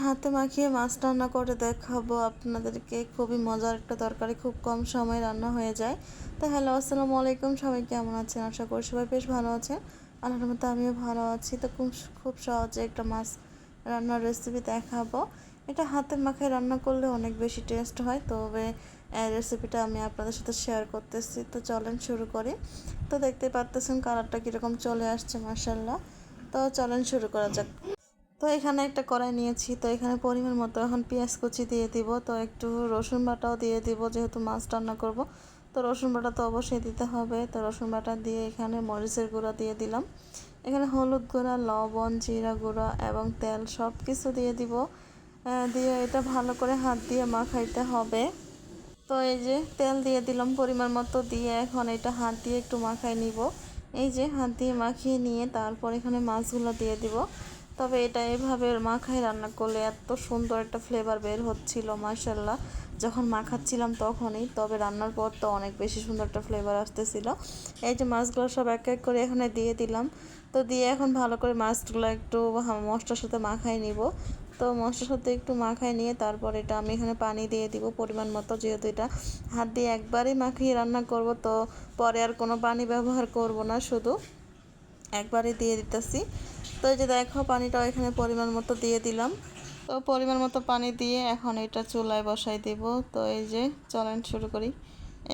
হাতে মাখিয়ে মাছ রান্না করে দেখাবো আপনাদেরকে। খুবই মজার একটা তরকারি, খুব কম সময়ে রান্না হয়ে যায়। তো হ্যালো, আসসালামু আলাইকুম, সবাই কেমন আছেন? আশা করি সবাই বেশ ভালো আছেন। আল্লাহর মতো আমিও ভালো আছি। তো খুব সহজে একটা মাছ রান্নার রেসিপি দেখাবো। এটা হাতে মাখিয়ে রান্না করলে অনেক বেশি টেস্ট হয়, তবে রেসিপিটা আমি আপনাদের সাথে শেয়ার করতেছি। তো চলেন শুরু করি। তো দেখতে পারতেছেন কালারটা কীরকম চলে আসছে, মাশাআল্লাহ। তো চলেন শুরু করা যাক। তো এখানে একটা কড়াই নিয়েছি। তো এখানে পরিমাণ মতো এখন পেঁয়াজ কুচি দিয়ে দিব। তো একটু রসুন বাটাও দিয়ে দিব, যেহেতু মাছ রান্না করব। তো রসুন বাটা তো অবশ্যই দিতে হবে। তো রসুন বাটা দিয়ে এখানে মরিচের গুঁড়া দিয়ে দিলাম। এখানে হলুদ গুঁড়া, লবণ, জিরা গুঁড়া এবং তেল সব কিছু দিয়ে দিব। দিয়ে এটা ভালো করে হাত দিয়ে মাখাইতে হবে। তো এই যে তেল দিয়ে দিলাম পরিমাণ মতো, দিয়ে এখন এটা হাত দিয়ে একটু মাখাই নিব। এই যে হাত দিয়ে মাখিয়ে নিয়ে তারপর এখানে মাছগুলো দিয়ে দিব। তবে এটা এভাবে মাখায় রান্না করলে এত সুন্দর একটা ফ্লেভার বের হচ্ছিল, মাশাআল্লাহ, যখন মাখাচ্ছিলাম তখনই। তবে রান্নার পর তো অনেক বেশি সুন্দর একটা ফ্লেভার আসতেছিল। এই যে মাছগুলো সব এক এক করে এখানে দিয়ে দিলাম। তো দিয়ে এখন ভালো করে মাছগুলো একটু মশলার সাথে মাখাই নিব। তো মশলার সাথে একটু মাখাই নিয়ে তারপর এটা আমি এখানে পানি দিয়ে দিব পরিমাণ মতো, যেহেতু এটা হাত দিয়ে একবারই মাখিয়ে রান্না করব। তো পরে আর কোনো পানি ব্যবহার করব না, শুধু একবারই দিয়ে দিতেছি। তো এই যে দেখো পানিটাও এখানে পরিমাণ মতো দিয়ে দিলাম। তো পরিমাণ মতো পানি দিয়ে এখন এটা চুলায় বসাই দেব। তো এই যে চলেন শুরু করি।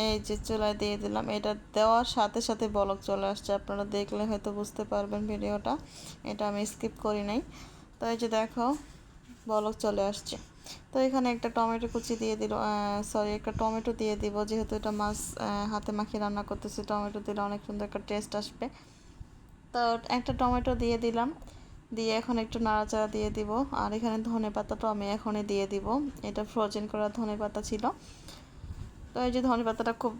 এই যে চুলায় দিয়ে দিলাম। এটা দেওয়ার সাথে সাথে বলক চলে আসছে, আপনারা দেখলে হয়তো বুঝতে পারবেন ভিডিওটা, এটা আমি স্কিপ করি নাই। তো এই যে দেখো বলক চলে আসছে। তো এখানে একটা টমেটো কুচি দিয়ে দিল, একটা টমেটো দিয়ে দিব, যেহেতু এটা মাছ হাতে মাখিয়ে রান্না করতেছি। টমেটো দিলে অনেক সুন্দর একটা টেস্ট আসবে। তো একটা টমেটো দিয়ে দিলাম, দিয়ে এখন একটু নাড়াচাড়া দিয়ে দিব। আর এখানে ধনে পাতাটাও আমি এখনই দিয়ে দিব, এটা ফ্রোজেন করা ধনে পাতা ছিল। তো এই যে ধনে পাতাটা খুব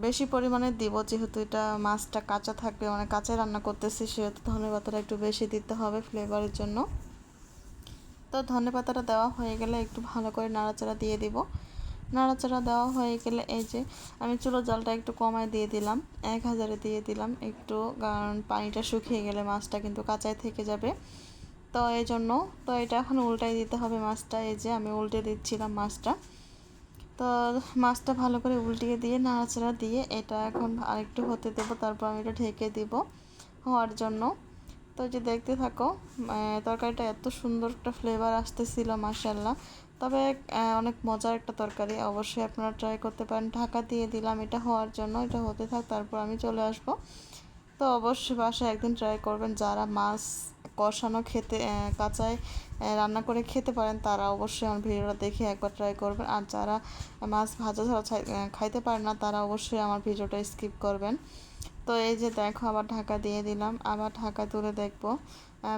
বেশি পরিমাণে দিব, যেহেতু এটা মাছটা কাঁচা থাকবে, মানে কাঁচাই রান্না করতেছি, সেহেতু ধনে পাতাটা একটু বেশি দিতে হবে ফ্লেভারের জন্য। তো ধনে পাতাটা দেওয়া হয়ে গেলে একটু ভালো করে নাড়াচাড়া দিয়ে দিব। নাড়াচাড়া দেওয়া হয়ে গেলে এই যে আমি চুলোর জালটা একটু কমায় দিয়ে দিলাম, 1000-এ দিয়ে দিলাম একটু, কারণ পানিটা শুকিয়ে গেলে মাছটা কিন্তু কাঁচাই থেকে যাবে। তো এই জন্য তো এটা এখন উল্টাই দিতে হবে মাছটা। এই যে আমি উল্টে দিচ্ছিলাম মাছটা। তো মাছটা ভালো করে উল্টিয়ে দিয়ে নাড়াচাড়া দিয়ে এটা এখন আরেকটু হতে দেবো, তারপর আমি এটা ঢেকে দেব হওয়ার জন্য। তো যে দেখতে থাকো, তরকারিটা এত সুন্দর একটা ফ্লেভার আসতেছিল, মাশাআল্লাহ। তবে অনেক মজার একটা তরকারি, অবশ্যই আপনারা ট্রাই করতে পারেন। ঢাকা দিয়ে দিলাম এটা হওয়ার জন্য, এটা হতে থাক, তারপর আমি চলে আসব। তো অবশ্যই বাসায় একদিন ট্রাই করবেন। যারা মাছ কষানো খেতে কাঁচায় রান্না করে খেতে পারেন, তারা অবশ্যই আমার ভিডিওটা দেখে একবার ট্রাই করবেন। আর যারা মাছ ভাজা ছাড়া খাইতে পারেন না, তারা অবশ্যই আমার ভিডিওটা স্কিপ করবেন। তো এই যে দেখো আবার ঢাকা দিয়ে দিলাম, আবার ঢাকা তুলে দেখবো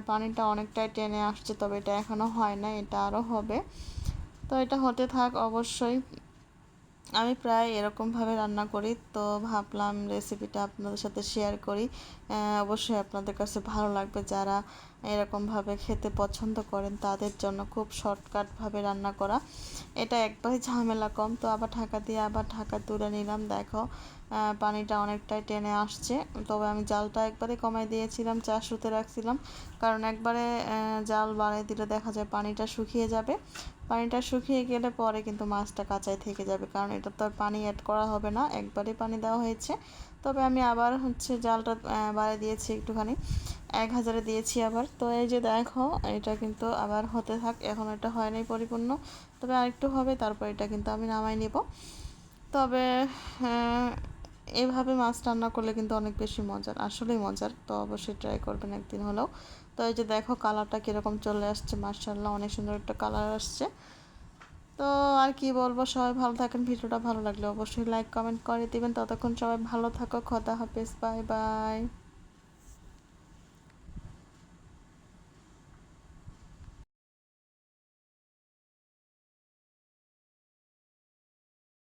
পানিটা অনেকটাই টেনে আসছে, তবে এটা এখনও হয় না, এটা আরও হবে। তো এটা হতে থাক। অবশ্যই আমি প্রায় এরকমভাবে রান্না করি, তো ভাবলাম রেসিপিটা আপনাদের সাথে শেয়ার করি। অবশ্যই আপনাদের কাছে ভালো লাগবে। যারা এরকমভাবে খেতে পছন্দ করেন তাদের জন্য খুব শর্টকাটভাবে রান্না করা, এটা একবারই ঝামেলা কম। তো আবার ঢাকা দিয়ে আবার ঢাকা তুলে নিলাম। দেখো পানিটা অনেকটাই টেনে আসছে, তবে আমি জালটা একবারে কমাই দিয়েছিলাম, 400-তে রাখছিলাম, কারণ একবারে জাল বাড়াই দিলে দেখা যায় পানিটা শুকিয়ে যাবে। পানিটা শুকিয়ে গেলে পরে কিন্তু মাছটা কাঁচাই থেকে যাবে, কারণ এটা তো আর পানি অ্যাড করা হবে না, একবারই পানি দেওয়া হয়েছে। তবে আমি আবার জালটা বাড়িয়ে দিয়েছি একটুখানি, 1000-এ দিয়েছি আবার। তো এই যে দেখো এটা কিন্তু আবার হতে থাক, এখন এটা হয় নাই পরিপূর্ণ, তবে আরেকটু হবে, তারপর এটা কিন্তু আমি নামাই নেব। তবে এইভাবে মাছ রান্না করলে কিন্তু অনেক বেশি মজার, আসলেই মজার। তো অবশ্যই ট্রাই করবেন একদিন হলেও। তো এই যে দেখো কালারটা কীরকম চলে আসছে, মাশাআল্লাহ, অনেক সুন্দর একটা কালার আসছে। তো আর কি বলবো, সবাই ভালো থাকেন। ভিডিওটা ভালো লাগলে অবশ্যই লাইক কমেন্ট করে দিবেন। ততক্ষণ সবাই ভালো থাকো, খোদা হাফেজ, বাই বাই।